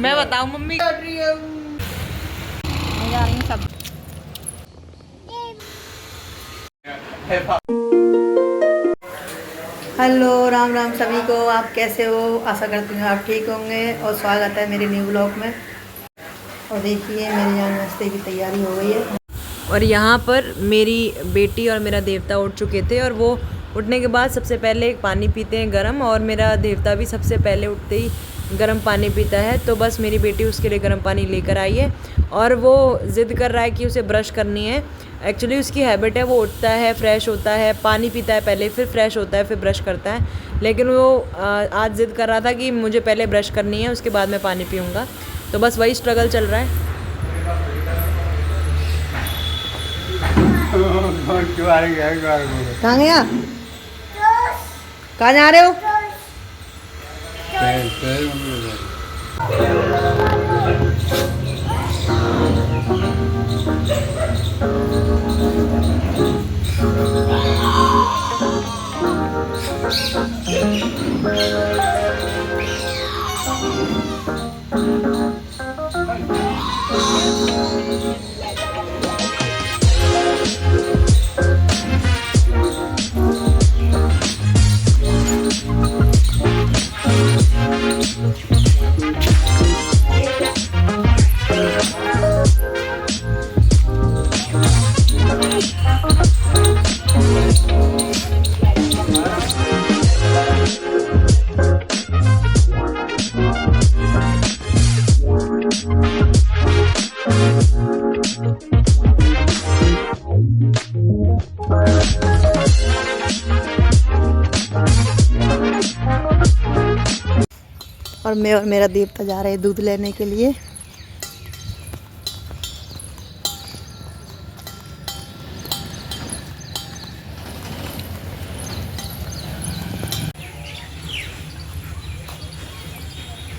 मैं बताऊं मम्मी कर रही हूँ जा रही हूँ सब। हेलो राम राम सभी को, आप कैसे हो? आशा करती हूँ आप ठीक होंगे और स्वागत है मेरे न्यू ब्लॉग में। और देखिए मेरे यहाँ नाश्ते की तैयारी हो गई है और यहाँ पर मेरी बेटी और मेरा देवता उठ चुके थे और वो उठने के बाद सबसे पहले पानी पीते हैं गरम, और मेरा देवता भी सबसे पहले उठते ही गर्म पानी पीता है। तो बस मेरी बेटी उसके लिए गर्म पानी लेकर आई है और वो ज़िद कर रहा है कि उसे ब्रश करनी है। एक्चुअली उसकी हैबिट है, वो उठता है, फ्रेश होता है, पानी पीता है पहले, फिर फ्रेश होता है, फिर ब्रश करता है। लेकिन वो आज ज़िद कर रहा था कि मुझे पहले ब्रश करनी है, उसके बाद मैं पानी पीऊँगा। तो बस वही स्ट्रगल चल रहा है। कहाँ गया? कहाँ जा रहे हो? और मैं और मेरा देवता जा रहे हैं दूध लेने के लिए।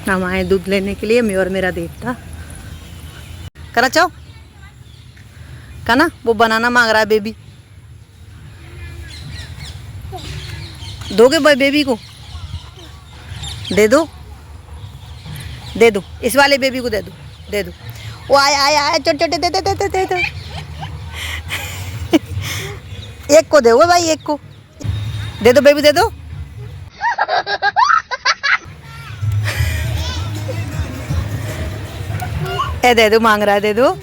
हम आए दूध लेने के लिए, मैं और मेरा देवता। करा चाहो का ना, वो बनाना मांग रहा है बेबी। दोगे भाई बेबी को? दे दो, दे दो, इस वाले बेबी को दे दो, दे दो। वो आया आया आया, छोटे छोटे, दे दे दे दे दे दो। एक को दे भाई, एक को दे दो बेबी, दे दो। ए दे दो, मांग रहा है, दे दो।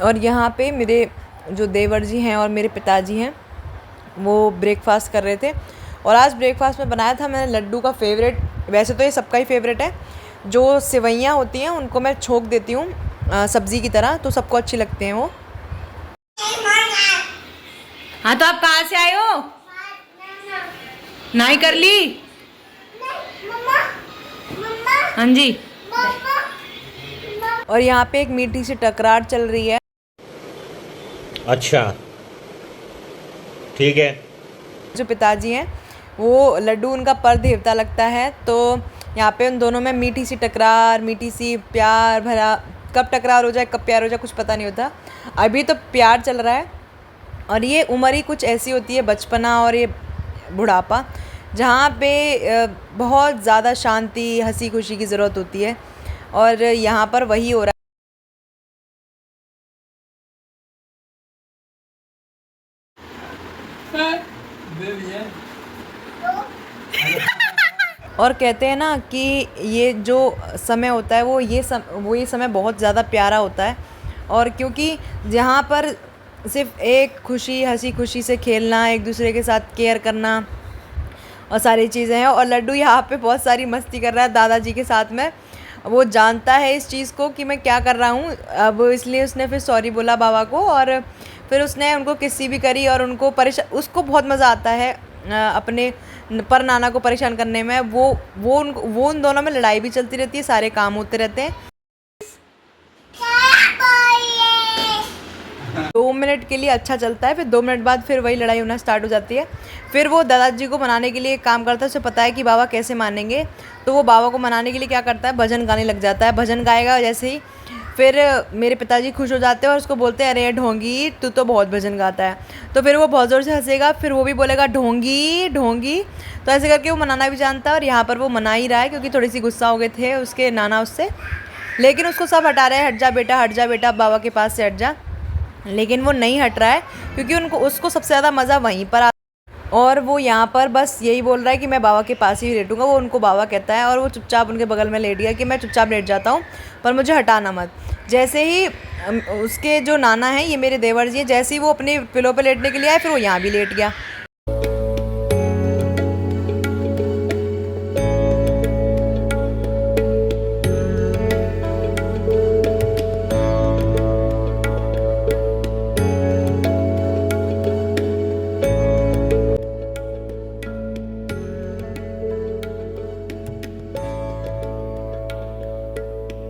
और यहाँ पे मेरे जो देवर जी हैं और मेरे पिताजी हैं वो ब्रेकफास्ट कर रहे थे। और आज ब्रेकफास्ट में बनाया था मैंने लड्डू का फेवरेट, वैसे तो ये सबका ही फेवरेट है, जो सेवइयाँ होती हैं उनको मैं छोंक देती हूँ सब्ज़ी की तरह, तो सबको अच्छी लगते हैं वो। हाँ तो आप कहाँ से आए हो? नहीं कर ली? हाँ जी। और यहाँ पे एक मीठी सी टकरार चल रही है। अच्छा ठीक है। जो पिताजी हैं वो लड्डू उनका पर देवता लगता है, तो यहाँ पे उन दोनों में मीठी सी टकरार, मीठी सी प्यार भरा, कब टकरार हो जाए कब प्यार हो जाए कुछ पता नहीं होता। अभी तो प्यार चल रहा है और ये उम्र ही कुछ ऐसी होती है, बचपना और ये बुढ़ापा, जहाँ पे बहुत ज़्यादा शांति, हंसी खुशी की ज़रूरत होती है, और यहाँ पर वही हो रहा है। और कहते हैं ना कि ये जो समय होता है वो ये समय बहुत ज़्यादा प्यारा होता है, और क्योंकि जहाँ पर सिर्फ एक खुशी, हंसी खुशी से खेलना, एक दूसरे के साथ केयर करना और सारी चीज़ें हैं। और लड्डू यहाँ पे बहुत सारी मस्ती कर रहा है दादाजी के साथ में। वो जानता है इस चीज़ को कि मैं क्या कर रहा हूँ, अब इसलिए उसने फिर सॉरी बोला बाबा को, और फिर उसने उनको किस्सी भी करी और उनको उसको बहुत मज़ा आता है अपने पर नाना को परेशान करने में। वो उन दोनों में लड़ाई भी चलती रहती है, सारे काम होते रहते हैं। 2 मिनट के लिए अच्छा चलता है, फिर 2 मिनट बाद फिर वही लड़ाई होना स्टार्ट हो जाती है। फिर वो दादाजी को मनाने के लिए एक काम करता है, उसे पता है कि बाबा कैसे मानेंगे, तो वो बाबा को मनाने के लिए क्या करता है, भजन गाने लग जाता है। भजन गाएगा जैसे ही, फिर मेरे पिताजी खुश हो जाते हैं और उसको बोलते हैं, अरे ढोंगी तू तो बहुत भजन गाता है। तो फिर वो बहुत ज़ोर से हंसेगा, फिर वो भी बोलेगा ढोंगी ढोंगी। तो ऐसे करके वो मनाना भी जानता है, और यहाँ पर वो मना ही रहा है क्योंकि थोड़ी सी गुस्सा हो गए थे उसके नाना उससे, लेकिन उसको सब हटा रहे हैं, हट जा बेटा बाबा के पास से हट जा। लेकिन वो नहीं हट रहा है क्योंकि उसको सबसे ज़्यादा मज़ा वहीं पर और वो यहाँ पर बस यही बोल रहा है कि मैं बाबा के पास ही लेटूंगा। वो उनको बाबा कहता है और वो चुपचाप उनके बगल में लेट गया कि मैं चुपचाप लेट जाता हूँ पर मुझे हटाना मत। जैसे ही उसके जो नाना हैं, ये मेरे देवर जी हैं, जैसे ही वो अपने पिलो पे लेटने के लिए आए, फिर वो यहाँ भी लेट गया।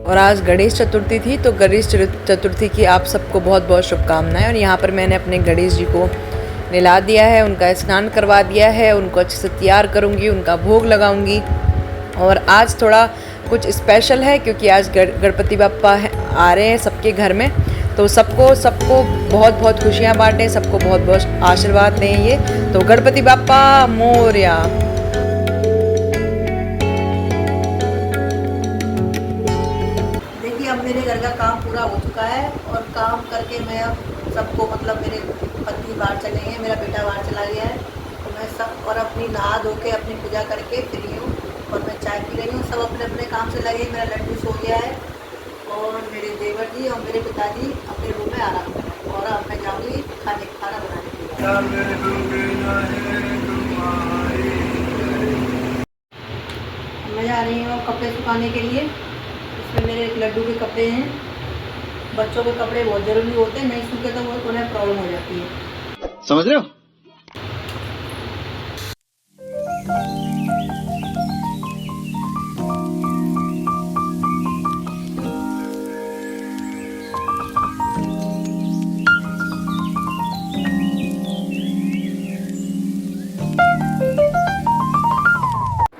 और आज गणेश चतुर्थी थी, तो गणेश चतुर्थी की आप सबको बहुत बहुत शुभकामनाएं। और यहाँ पर मैंने अपने गणेश जी को नहला दिया है, उनका स्नान करवा दिया है, उनको अच्छे से तैयार करूँगी, उनका भोग लगाऊंगी। और आज थोड़ा कुछ स्पेशल है क्योंकि आज गणपति बाप्पा आ रहे हैं सबके घर में, तो सबको बहुत बहुत खुशियाँ बांटें, सबको बहुत बहुत आशीर्वाद दें। ये तो गणपति बाप्पा मोरया। अब मेरे घर का काम पूरा हो चुका है और काम करके मैं अब सबको मतलब मेरे पति बाहर चले गए, मेरा बेटा बाहर चला गया है, तो मैं सब और अपनी नहा धो के अपनी पूजा करके फ्री हूँ और मैं चाय पी रही हूँ। सब अपने अपने काम से लगे। मेरा लड्डू सो गया है और मेरे देवर जी और मेरे पिताजी अपने रूम में आराम कर रहे हैं और अब मैं जाऊँगी खाना बनाने के लिए। मैं जा रही हूँ कपड़े सुखाने के लिए। इसमें मेरे एक लड्डू के कपड़े हैं। बच्चों के कपड़े बहुत ज़रूरी होते हैं, नहीं सूखे तो वो उन्हें प्रॉब्लम हो जाती है, समझ रहे हो।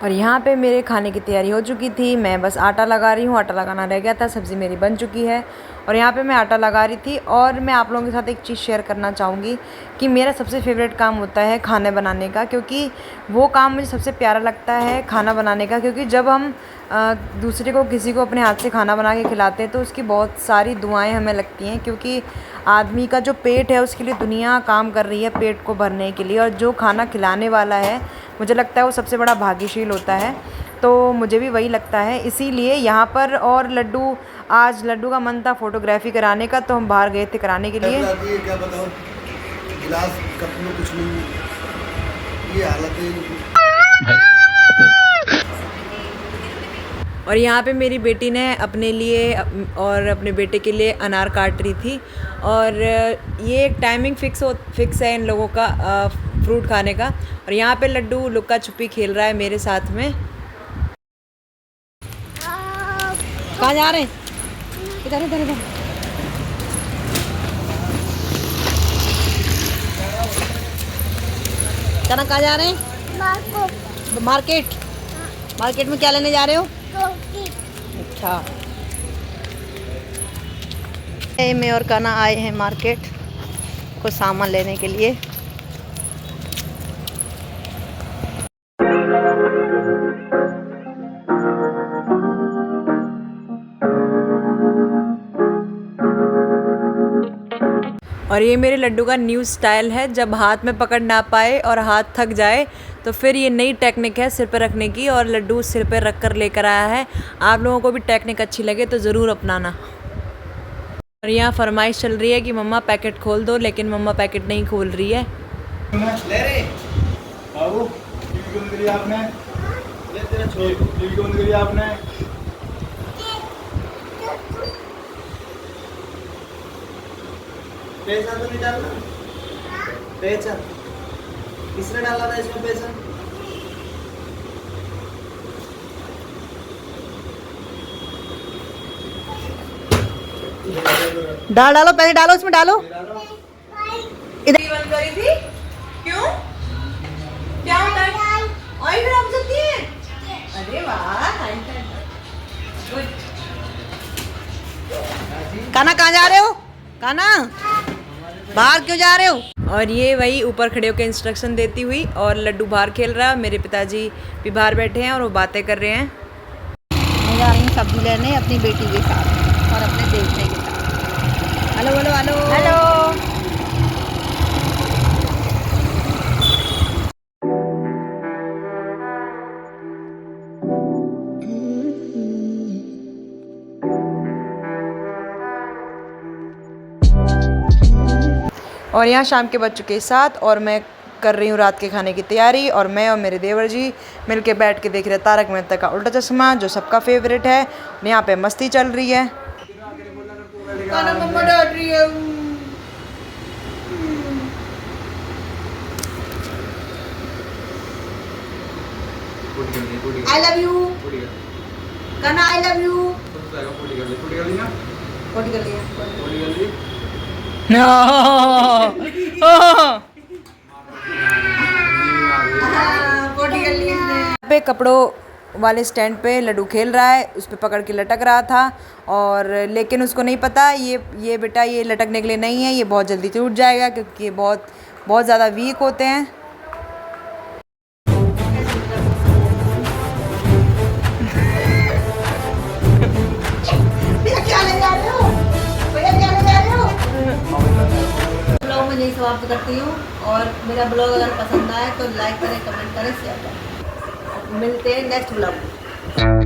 और यहाँ पे मेरे खाने की तैयारी हो चुकी थी। मैं बस आटा लगा रही हूँ, आटा लगाना रह गया था। सब्ज़ी मेरी बन चुकी है और यहाँ पे मैं आटा लगा रही थी। और मैं आप लोगों के साथ एक चीज़ शेयर करना चाहूँगी कि मेरा सबसे फेवरेट काम होता है खाने बनाने का, क्योंकि वो काम मुझे सबसे प्यारा लगता है खाना बनाने का। क्योंकि जब हम दूसरे को किसी को अपने हाथ से खाना बना के खिलाते हैं तो उसकी बहुत सारी दुआएं हमें लगती हैं, क्योंकि आदमी का जो पेट है उसके लिए दुनिया काम कर रही है पेट को भरने के लिए, और जो खाना खिलाने वाला है मुझे लगता है वो सबसे बड़ा भाग्यशील होता है। तो मुझे भी वही लगता है, इसीलिए यहाँ पर। और आज लड्डू का मन था फोटोग्राफी कराने का, तो हम बाहर गए थे कराने के लिए। क्या बताओ, गिलास कप में कुछ नहीं, ये हालत है। और यहाँ पे मेरी बेटी ने अपने लिए और अपने बेटे के लिए अनार काट रही थी। और ये एक टाइमिंग फिक्स है इन लोगों का फ्रूट खाने का। और यहाँ पे लड्डू लुक्का छुपी खेल रहा है मेरे साथ में। कहाँ जा रहे हैं? इधर इधर इधर। कहाँ जा रहे हैं? मार्केट में क्या लेने जा रहे हो? अच्छा, मैं और काना आए हैं मार्केट कुछ सामान लेने के लिए। और ये मेरे लड्डू का न्यू स्टाइल है, जब हाथ में पकड़ ना पाए और हाथ थक जाए तो फिर ये नई टेक्निक है सिर पे रखने की, और लड्डू सिर पे रख कर लेकर आया है। आप लोगों को भी टेक्निक अच्छी लगे तो ज़रूर अपनाना। और यहाँ फरमाइश चल रही है कि मम्मा पैकेट खोल दो, लेकिन मम्मा पैकेट नहीं खोल रही है। ले रे बाबू, टीवी बंद करी आपने? ले तेरा छोटू, टीवी बंद करी आपने? पैसा तो नहीं डालना। पैसा किसने डाला था इसमें पैसा? डालो पहले डालो उसमें डालो। इधर बंद करी थी क्यों? क्या होता है? ऑयल ड्रॉप सकती है। अरे वाह गुड। काना कहाँ जा रहे हो? काना बाहर क्यों जा रहे हो? और ये वही ऊपर खड़े होकर इंस्ट्रक्शन देती हुई, और लड्डू बाहर खेल रहा है। मेरे पिताजी भी बाहर बैठे हैं और वो बातें कर रहे हैं। मैं जा रही हूँ सब्जी लेने अपनी बेटी के साथ और अपने देवते के साथ। Hello hello hello hello. और यहाँ शाम के बज चुके 7 और मैं कर रही हूँ रात के खाने की तैयारी। और मैं और मेरे देवर जी मिलके बैठ के देख रहे हैं तारक मेहता का उल्टा चश्मा, जो सबका फेवरेट है। यहाँ पे मस्ती चल रही है। I love you. Kana I love you. पोटी कर लिया। पे कपड़ों वाले स्टैंड पे लड्डू खेल रहा है, उस पे पकड़ के लटक रहा था। और लेकिन उसको नहीं पता ये बेटा ये लटकने के लिए नहीं है, ये बहुत जल्दी टूट जाएगा क्योंकि ये बहुत बहुत ज़्यादा वीक होते हैं। ब्लॉग में यही समाप्त करती हूँ, और मेरा ब्लॉग अगर पसंद आए तो लाइक करें, कमेंट करें, शेयर करें। मिलते हैं नेक्स्ट ब्लॉग में।